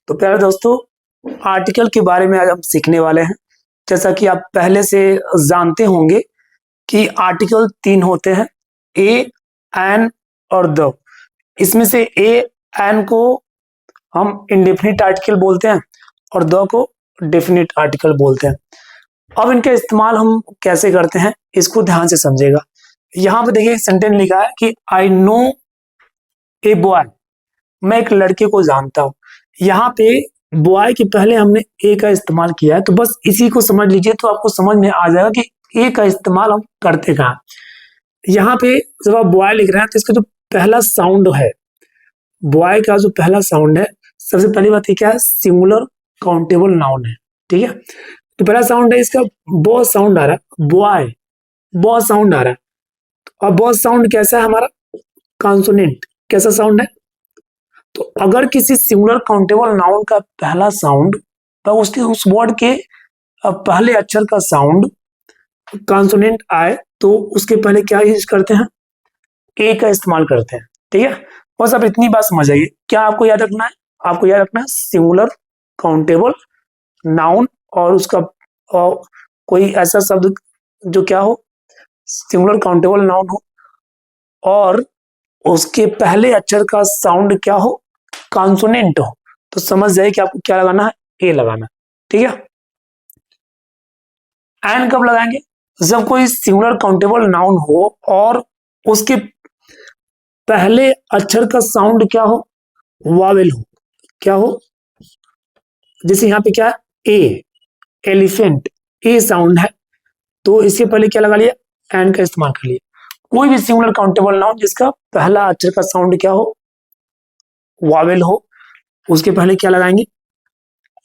तो प्यारे दोस्तों, आर्टिकल के बारे में आज हम सीखने वाले हैं। जैसा कि आप पहले से जानते होंगे कि आर्टिकल 3 होते हैं, ए, एन और द। इसमें से ए, एन को हम इंडेफिनिट आर्टिकल बोलते हैं और द को डेफिनिट आर्टिकल बोलते हैं। अब इनका इस्तेमाल हम कैसे करते हैं इसको ध्यान से समझिएगा। यहाँ पे देखिए सेंटेंस लिखा है कि आई नो ए बॉय, मैं एक लड़के को जानता हूं। यहाँ पे बॉय के पहले हमने ए का इस्तेमाल किया है, तो बस इसी को समझ लीजिए तो आपको समझ में आ जाएगा कि ए का इस्तेमाल हम करते कहाँ। यहाँ पे जब आप बॉय लिख रहे हैं तो इसका जो पहला साउंड है, बॉय का जो पहला साउंड है, सबसे पहली बात ये क्या है, सिंगुलर काउंटेबल नाउन है। ठीक है, तो पहला साउंड है इसका बॉ साउंड आ रहा है, बॉय बॉ साउंड आ रहा है। और बॉ साउंड कैसा है हमारा, कॉन्सोनेंट कैसा साउंड है। तो अगर किसी सिंगुलर काउंटेबल नाउन का पहला साउंड तो उसके उस वर्ड के पहले अक्षर का साउंड कॉन्सोनेंट आए तो उसके पहले क्या यूज करते हैं, ए का इस्तेमाल करते हैं। ठीक है, बस अब इतनी बात समझ आइए। क्या आपको याद रखना है, आपको याद रखना है सिंगुलर काउंटेबल नाउन और उसका कोई ऐसा शब्द जो क्या हो, सिंगुलर काउंटेबल नाउन हो और उसके पहले अक्षर का साउंड क्या हो, कॉन्सोनेंट हो, तो समझ जाए कि आपको क्या लगाना है, ए लगाना। ठीक है, एंड कब लगाएंगे, जब कोई सिंगुलर काउंटेबल नाउन हो और उसके पहले अक्षर का साउंड क्या हो, वावेल हो। क्या हो, जैसे यहाँ पे क्या है, ए, एलिफेंट, ए साउंड है, तो इससे पहले क्या लगा लिया, एंड का इस्तेमाल कर लिया। कोई भी सिंगुलर काउंटेबल नाउन जिसका पहला अक्षर का साउंड क्या हो, वावेल हो, उसके पहले क्या लगाएंगे,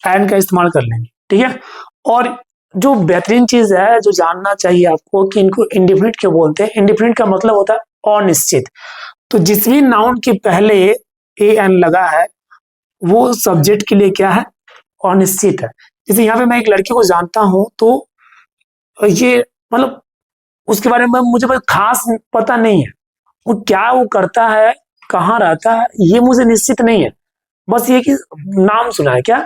एंड का इस्तेमाल कर लेंगे। ठीक है, और जो बेहतरीन चीज है जो जानना चाहिए आपको कि इनको इंडेफिनिट क्यों बोलते हैं। इंडेफिनिट का मतलब होता है अनिश्चित। तो जिस भी नाउन के पहले ए एन लगा है वो सब्जेक्ट के लिए क्या है, अनिश्चित है। जैसे यहाँ पे मैं एक लड़के को जानता हूं तो ये मतलब उसके बारे में मुझे कोई खास पता नहीं है, वो क्या वो करता है, कहाँ रहता है, ये मुझे निश्चित नहीं है। बस ये कि नाम सुना है, क्या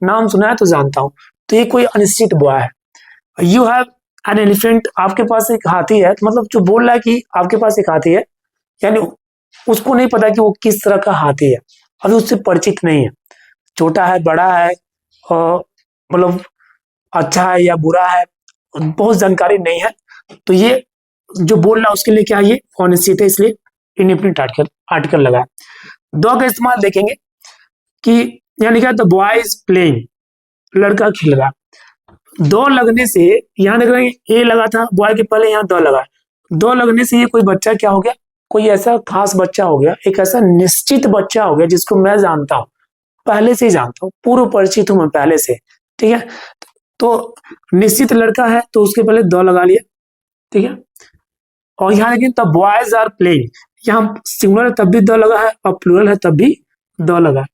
नाम सुना है तो जानता हूं, तो ये कोई अनिश्चित बॉय है। यू हैव एन एलिफेंट, आपके पास एक हाथी है, तो मतलब जो बोल रहा है कि आपके पास एक हाथी है, यानी उसको नहीं पता कि वो किस तरह का हाथी है, अभी उससे परिचित नहीं है, छोटा है, बड़ा है, मतलब अच्छा है या बुरा है, बहुत जानकारी नहीं है। तो ये जो बोल रहा है उसके लिए क्या, ये अनिश्चित है, इसलिए इंडेफिनिट आर्टिकल लगा है। दो का इस्तेमाल देखेंगे कि यहाँ लिखा है द बॉय इज प्लेइंग, लड़का खेल रहा। दो लगने से यहाँ देख रहे हैं ए लगा था, बॉय के पहले यहाँ दो लगा। दो लगने से ये कोई बच्चा क्या हो गया, कोई ऐसा खास बच्चा हो गया, एक ऐसा निश्चित बच्चा हो गया जिसको मैं जानता हूँ, पहले से ही जानता हूँ, पूर्व परिचित हूं मैं पहले से। ठीक है, तो निश्चित लड़का है तो उसके पहले दो लगा लिया। ठीक है, और यहाँ लेकिन द बॉयज आर प्लेइंग, यहाँ सिंगुलर है तब भी दो लगा है और प्लूरल है तब भी दो लगा है।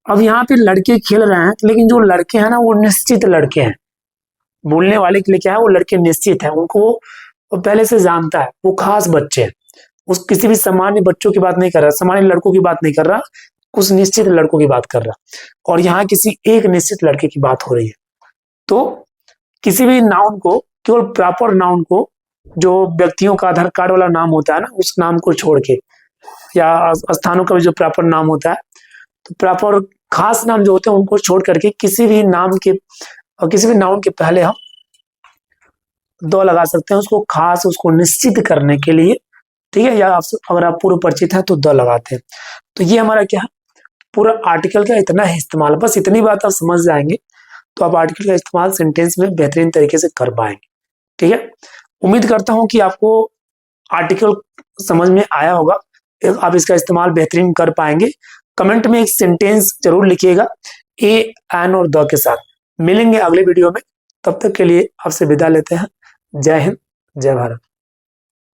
अब यहाँ पे लड़के खेल रहे हैं, लेकिन जो लड़के हैं ना वो निश्चित लड़के हैं, बोलने वाले के लिए क्या है, वो लड़के निश्चित है, उनको वो पहले से जानता है, वो खास बच्चे हैं। उस किसी भी सामान्य बच्चों की बात नहीं कर रहा, सामान्य लड़कों की बात नहीं कर रहा, कुछ निश्चित लड़कों की बात कर रहा, और यहाँ किसी एक निश्चित लड़के की बात हो रही है। तो किसी भी नाउन को, केवल प्रॉपर नाउन को, जो व्यक्तियों का आधार कार्ड वाला नाम होता है ना, उस नाम को छोड़ के, या स्थानों का भी जो प्रॉपर नाम होता है, तो प्रॉपर खास नाम जो होते हैं उनको छोड़ करके किसी भी नाम के और किसी भी नाउन के पहले हम दो लगा सकते हैं, उसको खास, उसको निश्चित करने के लिए। ठीक है, या आपसे अगर आप पूर्व परिचित हैं तो दो लगाते हैं। तो ये हमारा क्या है, पूरा आर्टिकल का इतना ही इस्तेमाल, बस इतनी बात आप समझ जाएंगे तो आप आर्टिकल का इस्तेमाल सेंटेंस में बेहतरीन तरीके से कर पाएंगे। ठीक है, उम्मीद करता हूं कि आपको आर्टिकल समझ में आया होगा, आप इसका इस्तेमाल बेहतरीन कर पाएंगे। कमेंट में एक सेंटेंस जरूर लिखिएगा ए, एन और द के साथ। मिलेंगे अगले वीडियो में, तब तक के लिए आपसे विदा लेते हैं। जय हिंद, जय भारत।